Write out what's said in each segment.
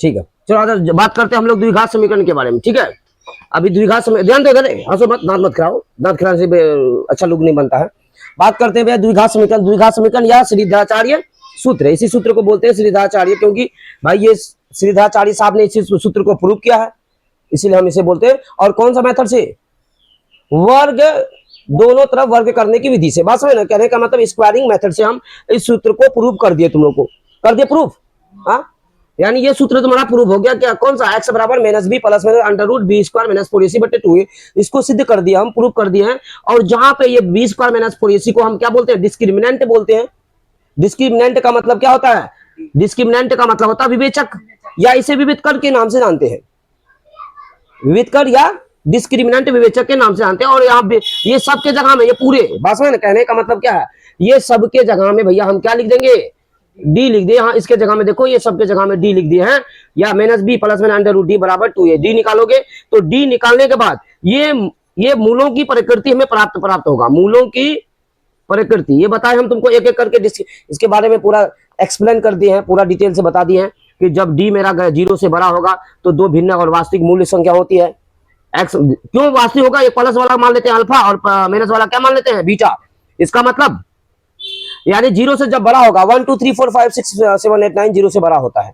ठीक है, चलो आज बात करते हैं हम लोग द्विघात समीकरण के बारे में। ठीक है, अभी द्विघात समीकरण ध्यान दो इधर, हंसो मत, दांत मत खिलाओ, दांत खिलाने से अच्छा लुक नहीं बनता है। बात करते हैं द्विघात समीकरण। द्विघात समीकरण या श्रीधराचार्य सूत्र है, इसी सूत्र को बोलते हैं श्रीधराचार्य, क्योंकि भाई ये श्रीधराचार्य साहब ने इसी सूत्र को प्रूव किया है, इसीलिए हम इसे बोलते हैं। और कौन सा मेथड से? वर्ग, दोनों तरफ वर्ग करने की विधि से। बात समझ ना, कहने का मतलब स्क्वायरिंग मेथड से हम इस सूत्र को प्रूव कर दिए, तुम लोग को कर दिए प्रूफ। हाँ, यानी ये सूत्र तुम्हारा प्रूव हो गया। क्या? कौन सा? x बराबर minus b plus minus under root b square minus 4ac/2a, इसको सिद्ध कर दिया, हम प्रूव कर दिए हैं। और जहां पे ये बी स्क्वायर माइनस 4ac को हम क्या बोलते हैं? डिस्क्रिमिनेंट बोलते हैं। डिस्क्रिमिनेंट का मतलब क्या होता है? डिस्क्रिमिनेंट का मतलब होता है विवेचक, या इसे विविधकर के नाम से जानते हैं। विविधकर या डिस्क्रिमिनेंट विवेचक के नाम से जानते हैं। और यहाँ ये सबके जगह में, ये पूरे बात में कहने का मतलब क्या है? ये सबके जगह में भैया हम क्या लिख देंगे? डी लिख दिए। हाँ, इसके जगह में देखो, ये सबके जगह में डी लिख दिए हैं, या माइनस बी प्लस में अंडर रूट डी बराबर 2a। डी निकालोगे तो डी निकालने के बाद ये मूलों की प्रकृति हमें प्राप्त होगा। मूलों की प्रकृति ये बताए हम तुमको एक एक करके, इसके बारे में पूरा एक्सप्लेन कर दिए हैं, पूरा डिटेल से बता दिए हैं कि जब डी मेरा 0 से बड़ा होगा तो दो भिन्न और वास्तविक मूल्य संख्या होती है। एक्स क्यों वास्तविक होगा? ये प्लस वाला मान लेते हैं अल्फा, और माइनस वाला क्या मान लेते हैं? बीटा। इसका मतलब यानी 0 से जब बड़ा होगा, 1 2 3 4 5 6 7 8 9 0 से बड़ा होता है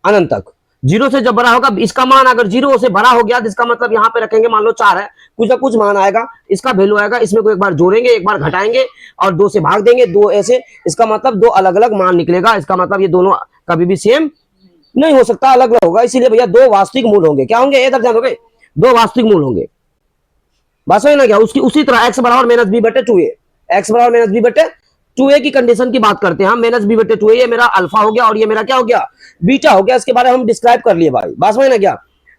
अनंत तक। 0 से जब बड़ा होगा, इसका मान अगर 0 से बड़ा हो गया तो इसका मतलब यहाँ पे रखेंगे, मान लो 4 है, कुछ ना कुछ मान आएगा, इसका वैल्यू आएगा, इसमें को एक बार जोड़ेंगे, एक बार घटाएंगे और 2 से भाग देंगे, 2 ऐसे, इसका मतलब 2 अलग अलग मान निकलेगा। इसका मतलब ये दोनों कभी भी सेम नहीं हो सकता, अलग अलग होगा। इसीलिए भैया 2 वास्तविक मूल होंगे। क्या होंगे? इधर ध्यान दोगे, 2 वास्तविक मूल होंगे। बस है ना? क्या उसी तरह x बराबर माइनस बी बटे 2a, x बराबर माइनस बी बटे 2a की कंडीशन की बात करते हैं हम। माइनस बी बटे 2a, ये मेरा अल्फा हो गया और ये मेरा क्या हो गया? बीटा हो गया। इसके बारे में हम डिस्क्राइब कर लिए भाई। बस है ना? क्या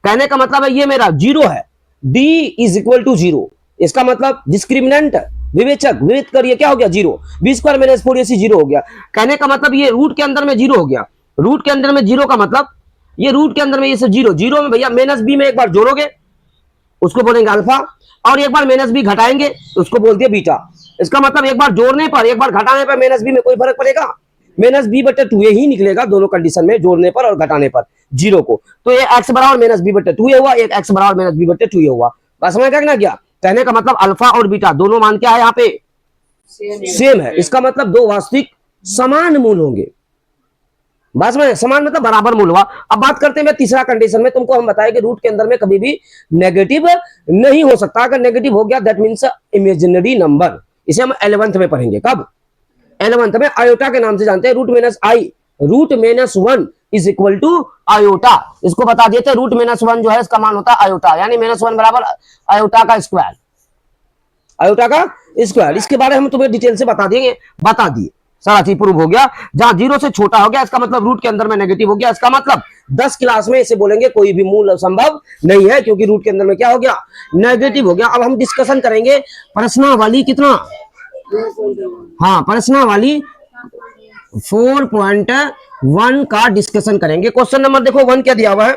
कहने का मतलब है? ये मेरा 0 है, d इज इक्वल टू 0। इसका मतलब डिस्क्रिमिनेंट विवेचक विविध करिए, क्या हो गया? 0। बी स्क्वायर माइनस 4ac 0 हो गया। कहने का मतलब ये रूट के अंदर में 0 हो गया। रूट के अंदर में 0 का मतलब ये रूट के अंदर में ये सब 0 में भैया माइनस बी में एक बार जोड़ोगे उसको बोलेंगे अल्फा, और एक बार माइनस बी घटाएंगे तो उसको बोलते हैं बीटा। इसका मतलब एक बार जोड़ने पर, एक बार घटाने पर माइनस बी में कोई फर्क पड़ेगा? माइनस बी बटे 2a ही निकलेगा दोनों कंडीशन में, जोड़ने पर और घटाने पर 0 को। तो ये x बराबर माइनस बी बटे 2a हुआ, एक x बराबर माइनस बी बटे 2a हुआ। बस समझ गया क्या? कहने का मतलब अल्फा और बीटा दोनों मान क्या है? यहाँ पे सेम है। इसका मतलब 2 वास्तविक समान मूल होंगे। बस में समान मतलब बराबर मूल हुआ। अब बात करते हैं तीसरा कंडीशन में। तुमको हम बताए कि रूट के अंदर में कभी भी नेगेटिव नहीं हो सकता। अगर नेगेटिव हो गया दैट मींस इमेजिनरी नंबर। इसे हम 11th में पढ़ेंगे। कब? 11th में। आयोटा के नाम से जानते हैं, root minus i, root minus 1 is equal to iota. इसको बता देते हैं, रूट माइनस 1 जो है इसका मान होता है आयोटा, यानी -1 बराबर आयोटा का स्क्वायर, आयोटा का स्क्वायर। इसके बारे में हम तुम्हें डिटेल से बता दिए। सारा चीज प्रूव हो गया। जहां 0 से छोटा हो गया इसका मतलब रूट के अंदर में नेगेटिव हो गया। इसका मतलब 10 क्लास में इसे बोलेंगे कोई भी मूल संभव नहीं है, क्योंकि रूट के अंदर में क्या हो गया? नेगेटिव हो गया। अब हम डिस्कशन करेंगे प्रश्नावली कितना, हाँ प्रश्नावली 4.1 का डिस्कशन करेंगे। क्वेश्चन नंबर देखो 1 क्या दिया हुआ है।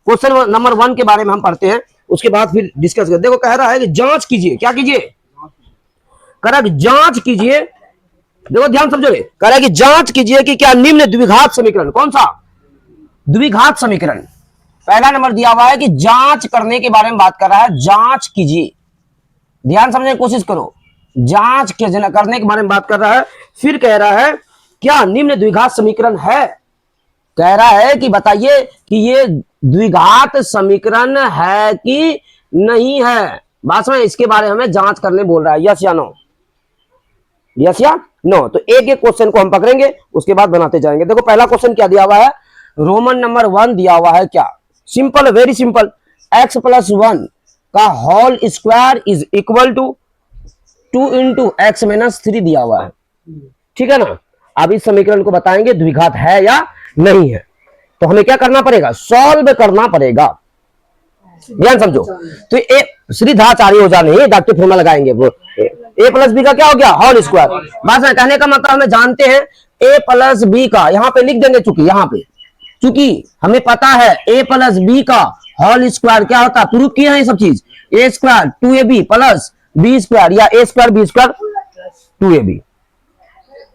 क्वेश्चन नंबर 1 के बारे में हम पढ़ते हैं, उसके बाद फिर डिस्कस करते। देखो कह रहा है कि जांच कीजिए। क्या कीजिए? कह रहा है कि जांच कीजिए। देखो ध्यान समझोगे, कह रहा है कि जांच कीजिए कि क्या निम्न द्विघात समीकरण, कौन सा? द्विघात समीकरण। पहला नंबर दिया हुआ है कि जांच करने के बारे में बात कर रहा है। जांच कीजिए, ध्यान समझने की कोशिश करो। जांच करने के बारे में बात कर रहा है। फिर कह रहा है क्या निम्न द्विघात समीकरण है। कह रहा है कि बताइए कि ये द्विघात समीकरण है कि नहीं है। बात में इसके बारे में जांच करने बोल रहा है। यस या नो? यस या नो? तो एक एक क्वेश्चन को हम पकड़ेंगे, उसके बाद बनाते जाएंगे। देखो पहला क्वेश्चन क्या दिया हुआ है, रोमन नंबर 1 दिया हुआ है। क्या? Simple, very simple. x + 1 का whole square is equal to 2 × x - 3 दिया हुआ है। ठीक है ना? अब इस समीकरण को बताएंगे द्विघात है या नहीं है। तो हमें क्या करना पड़ेगा? सॉल्व करना पड़ेगा। ध्यान समझो। तो ए श्रीधराचार्य हो जाने डॉक्टर फॉर्मूला लगाएंगे। वो a + b का क्या हो गया? Whole square. बस कहने का मतलब हमें जानते हैं a + b का, यहां पे लिख देंगे चूंकि हमें पता है a + b का होल स्क्वायर क्या होता है। प्रूव किए हैं ये सब चीज। a² 2ab + b² या a² b² 2ab।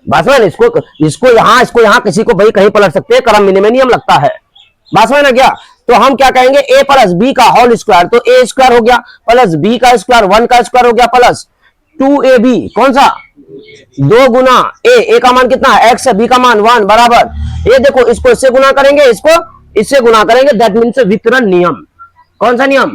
बात में इसको यहाँ किसी को भाई कहीं पलट सकते हैं, क्रम मिनिमम नियम लगता है। बात में ना क्या, तो हम क्या कहेंगे a प्लस बी का होल स्क्वायर, तो a स्क्वायर हो गया प्लस b का स्क्वायर 1 का स्क्वायर हो गया प्लस 2ab, कौन सा 2 गुना a का मान कितना है x है, b का मान 1 बराबर, ये देखो इसको इससे गुना करेंगे, इसको इससे गुना करेंगे, दैट मीन्स वितरण नियम। कौन सा नियम,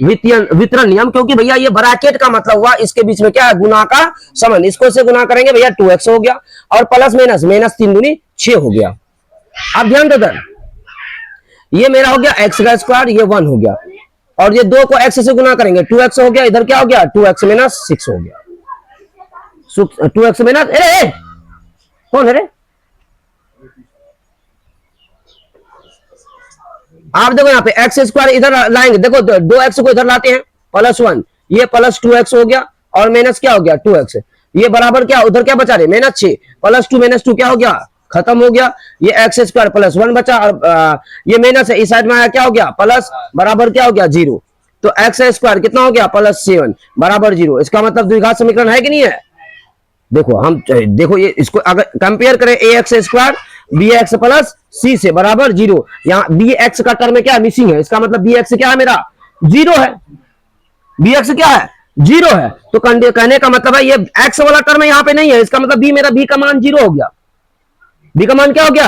वितरण नियम, क्योंकि भैया ये ब्रैकेट का मतलब हुआ इसके बीच में क्या है, गुना का समान, इसको इससे गुना करेंगे भैया 2x हो गया, और प्लस माइनस माइनस 3 दूनी 6 हो गया। अब ध्यान दो, ये मेरा हो गया x का स्क्वायर, ये 1 हो गया, और ये 2 को x से गुना करेंगे 2x हो गया, इधर क्या हो गया 2x माइनस 6 हो गया, 2x माइनस, अरे कौन है रे, आप देखो यहाँ पे एक्स स्क्वायर इधर लाएंगे, देखो 2x को इधर लाते हैं प्लस 1, ये प्लस 2x हो गया, और माइनस क्या हो गया 2x, ये बराबर क्या उधर क्या बचा रहे माइनस 6, प्लस 2 माइनस 2 क्या हो गया खत्म हो गया, ये एक्स स्क्वायर प्लस 1 बचा, और ये माइनस है इस साइड में आया क्या हो गया प्लस, बराबर क्या हो गया 0, तो एक्स स्क्वायर कितना हो गया प्लस 7 बराबर 0। इसका मतलब द्विघात समीकरण है कि नहीं है। देखो हम देखो ये इसको अगर कंपेयर करें A X square B X plus C से बराबर 0, यहाँ बी एक्स का टर्म क्या मिसिंग है, इसका मतलब बी एक्स क्या है मेरा 0 है, बी एक्स क्या है 0 है, तो कहने का मतलब है ये एक्स वाला टर्म यहाँ पे नहीं है, इसका मतलब बी मेरा बी का मान 0 हो गया, बी का मान क्या हो गया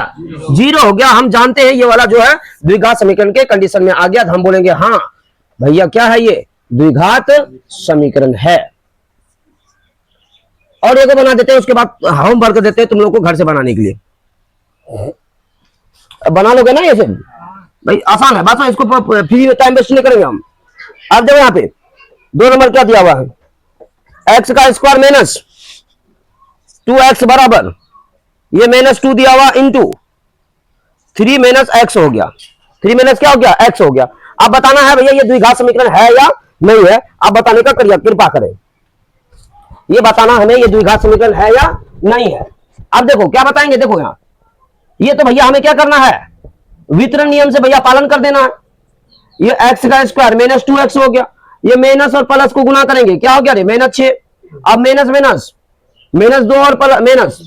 0 हो गया। हम जानते हैं ये वाला जो है द्विघात समीकरण के कंडीशन में आ गया, तो हम बोलेंगे हाँ भैया क्या है ये द्विघात समीकरण है। और ये को बना देते हैं, उसके बाद होमवर्क देते हैं तुम लोग को घर से बनाने के लिए, बना लोगे ना ये सब भाई, आसान है बात, इसको फ्री टाइम वेस्ट नहीं करेंगे हम। अब देखो यहाँ पे 2 नंबर क्या दिया हुआ है, एक्स का स्क्वायर माइनस 2x बराबर, ये माइनस 2 दिया हुआ इंटू 3 माइनस एक्स हो गया, 3 माइनस क्या हो गया x हो गया। अब बताना है भैया ये द्विघात समीकरण है या नहीं है, आप बताने का करिए कृपा करें, ये बताना हमें ये द्विघात समीकरण है या नहीं है। अब देखो क्या बताएंगे, देखो यहाँ ये तो भैया हमें क्या करना है वितरण नियम से भैया पालन कर देना है, ये x का स्क्वायर माइनस 2x हो गया, ये माइनस और प्लस को गुना करेंगे क्या हो गया रे माइनस 6, अब माइनस माइनस माइनस 2 और प्लस माइनस,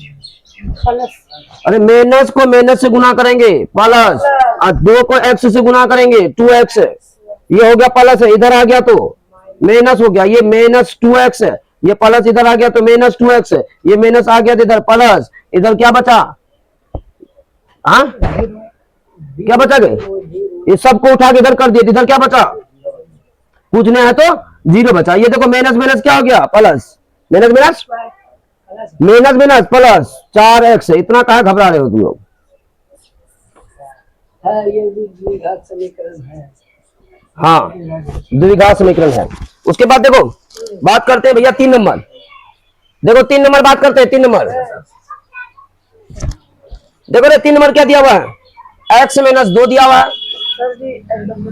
अरे माइनस को माइनस से गुना करेंगे प्लस, और 2 को x से गुना करेंगे 2x, ये हो गया प्लस है, इधर आ गया तो माइनस हो गया, ये माइनस 2x है, ये प्लस इधर आ गया तो माइनस 2x, ये माइनस आ गया तो इधर प्लस, इधर क्या बचा हाँ क्या बचा गए, ये सबको उठा के इधर कर दिए, इधर क्या बचा पूछने है तो 0 बचा। ये देखो माइनस माइनस क्या हो गया plus, minus minus minus minus plus 4x, इतना कहा घबरा रहे हो तुम लोग, ये भी द्विघात समीकरण है, हाँ द्विघात समीकरण है। उसके बाद देखो बात करते हैं भैया 3 नंबर, देखो 3 नंबर बात करते हैं, 3 नंबर देखो रे 3 नंबर क्या दिया हुआ है x माइनस 2 दिया हुआ है, सर जी एकदम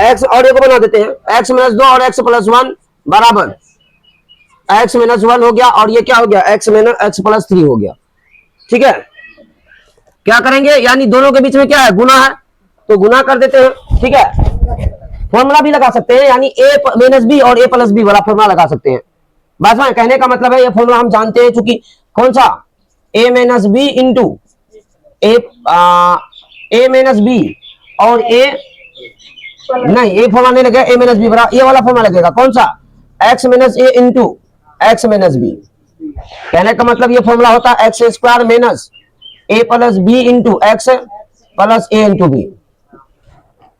x और ये को बना देते हैं x माइनस 2 और x प्लस 1 बराबर x माइनस 1 हो गया, और ये क्या हो गया x माइनस x प्लस 3 हो गया। ठीक है क्या करेंगे, यानी दोनों के बीच में क्या है गुना है, तो गुना कर देते हैं। ठीक है फॉर्मूला भी लगा सकते हैं, यानी a माइनस बी और a प्लस बी वाला फॉर्मूला लगा सकते हैं। बस में कहने का मतलब है ये फॉर्मूला हम जानते हैं, चूंकि कौन सा a minus b into a minus b और a नहीं ये फॉर्मूला नहीं लगेगा, a माइनस बी बराबर ये वाला फॉर्मूला लगेगा, कौन सा x minus a into x minus b. कहने का मतलब ये फॉर्मूला होता है x square minus a plus b into x plus a into b.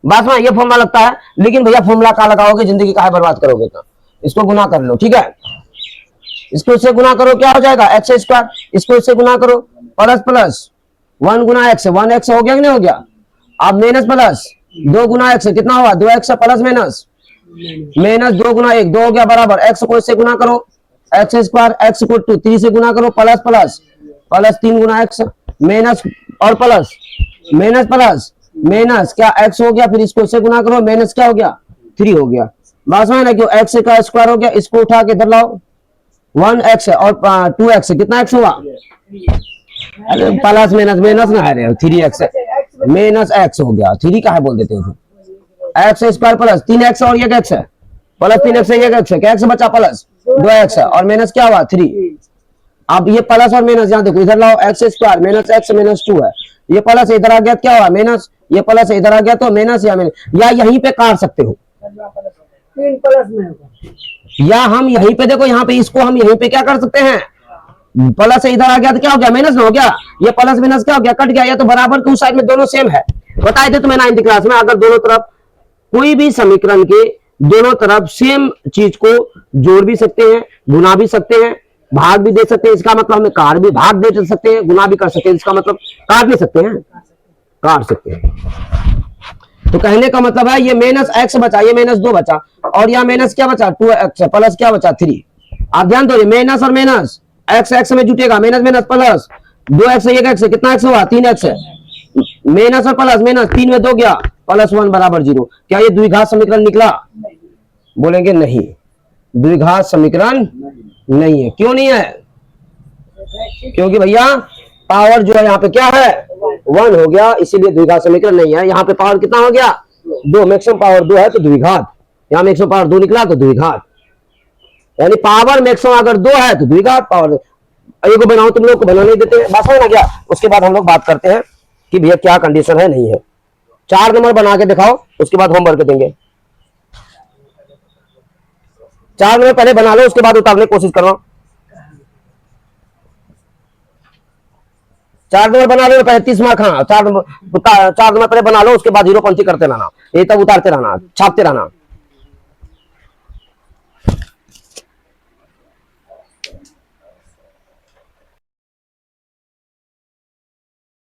बात में ये फॉर्मूला लगता है, लेकिन भैया फॉर्मूला का लगाओगे जिंदगी का बर्बाद करोगे, तो इसको गुना कर लो। ठीक है इसको इससे गुना करो क्या हो जाएगा एक्स स्क्वायर, इसको इससे गुना करो प्लस प्लस 1 गुना एक्स, 1x हो गया कि नहीं हो गया, अब माइनस प्लस 2 गुना एक्स कितना हुआ 2x प्लस माइनस माइनस 2 गुना 1 2 हो गया बराबर, x को इससे गुना करो एक्स स्क्वायर, x को 3 से गुना करो प्लस प्लस प्लस 3 गुना एक्स माइनस और प्लस माइनस प्लस माइनस क्या x हो गया, फिर इसको इससे गुना करो माइनस क्या हो गया 3 हो गया। बस में ना क्यों x का स्क्वायर हो गया, इसको उठा के इधर लाओ 1x और 2x कितना x हुआ, अरे प्लस माइनस माइनस ना है 3x माइनस x हो गया, 3 का है बोल देते हैं, x स्क्वायर प्लस 3x और ये x है प्लस 3x ये x है, क्या x बचा प्लस 2x और माइनस क्या हुआ 3, अब ये प्लस और माइनस, यहाँ देखो इधर लाओ, x square minus x minus 2 है, ये प्लस इधर आ गया क्या हुआ माइनस, ये प्लस इधर आ गया तो माइनस या माइनस, या यहीं पे काट सकते हो, 3 प्लस में होगा। या हम यहीं पे देखो, यहाँ पे इसको हम यहीं पे क्या कर सकते हैं, प्लस से इधर आ गया तो क्या हो गया माइनस ना हो गया, ये प्लस माइनस क्या हो गया कट गया, या तो बराबर के उस साइड में दोनों सेम है। बताए थे तुम्हें 9th क्लास में, अगर दोनों तरफ कोई भी समीकरण के दोनों तरफ सेम चीज को जोड़ भी सकते हैं, गुना भी सकते हैं, भाग भी दे सकते हैं, इसका मतलब हमें कार भी भाग दे सकते हैं, गुना भी कर सकते हैं, इसका मतलब काट भी सकते हैं, काट सकते हैं। तो कहने का मतलब है ये माइनस एक्स बचा, ये माइनस 2 बचा, और यहाँ माइनस क्या बचा 2x प्लस क्या बचा 3। आप ध्यान दो, माइनस और माइनस एक्स एक्स में जुटेगा, minus minus plus 2x 1x कितना x हुआ 3x है, माइनस और प्लस माइनस 3 में 2 गया, प्लस 1 बराबर 0। क्या ये द्विघात समीकरण निकला? बोलेंगे नहीं, द्विघात समीकरण नहीं है। क्यों नहीं है? क्योंकि भैया पावर जो है यहाँ पे क्या है 1 हो गया, इसीलिए द्विघात समीकरण नहीं है। यहाँ पे पावर कितना हो गया 2, मैक्सिमम पावर 2 है तो द्विघात, यहाँ मैक्सिमम पावर 2 निकला तो द्विघात, यानी पावर मैक्सिमम अगर 2 है तो द्विघात पावर। को बनाओ, तुम लोग को बना नहीं देते, बस है ना क्या? उसके बाद हम लोग बात करते हैं कि भैया क्या कंडीशन है नहीं है। 4 नंबर बना के दिखाओ, उसके बाद होमवर्क देंगे। 4 नंबर पहले बना लो, उसके बाद उतारने की कोशिश करना। 4 नंबर बना लो पहले, 30 मार्क। हाँ 4 नंबर पहले बना लो, उसके बाद 0 पंक्ति करते रहना, ये तब उतारते रहना, छापते रहना।